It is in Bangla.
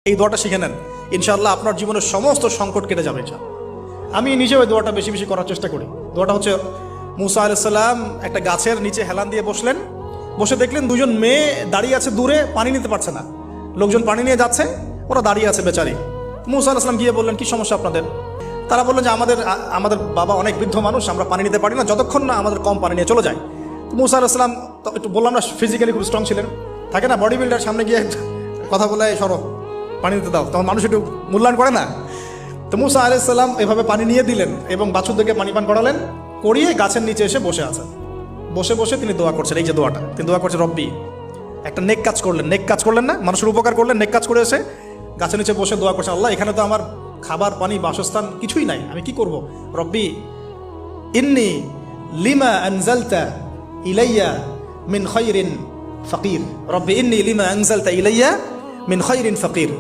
এই দোয়াটা শিখে নেন, ইনশাআল্লাহ আপনার জীবনের সমস্ত সংকট কেটে যাবে। আমি নিজেও এই দোয়াটা বেশি বেশি করার চেষ্টা করি। দোয়াটা হচ্ছে, মুসা আলাইহিস সালাম একটা গাছের নিচে হেলান দিয়ে বসলেন, বসে দেখলেন দুজন মেয়ে দাঁড়িয়ে আছে দূরে, পানি নিতে পারছে না, লোকজন পানি নিয়ে যাচ্ছে, ওরা দাঁড়িয়ে আছে বেচারি। মুসা আলাইহিস সালাম গিয়ে বললেন, কি সমস্যা আপনাদের? তারা বললেন যে আমাদের বাবা অনেক বৃদ্ধ মানুষ, আমরা পানি নিতে পারি না যতক্ষণ না আমাদের কম পানি নিয়ে চলে যায়। তো মুসা আলাইহিস সালাম তো একটু বললাম না, ফিজিক্যালি খুব স্ট্রং ছিলেন, থাকে না বডি বিল্ডার, সামনে গিয়ে কথা বলে সরো পানি দিতে দাও, তখন মানুষ একটু মূল্যায়ন করে না। তো মুসা আলাইহিস সালাম এভাবে পানি নিয়ে দিলেন এবং বাছুরদেরকে পানি পান করালেন, করিয়ে গাছের নিচে এসে বসে আছেন। বসে বসে তিনি দোয়া করছেন, এই যে দোয়াটা তিনি দোয়া করছেন, রব্বি, একটা নেক কাজ করলেন না, মানুষের উপকার করলেন, নেক কাজ করে এসে গাছের নিচে বসে দোয়া করছেন, আল্লাহ এখানে তো আমার খাবার পানি বাসস্থান কিছুই নাই, আমি কি করব? রব্বি ইন্নি লিমা আনজালতা ইলাইয়া মিন খায়রিন ফাকির, রব্বি ইন্নি লিমা আনজালতা ইলাইয়া মিন খায়রিন ফাকির।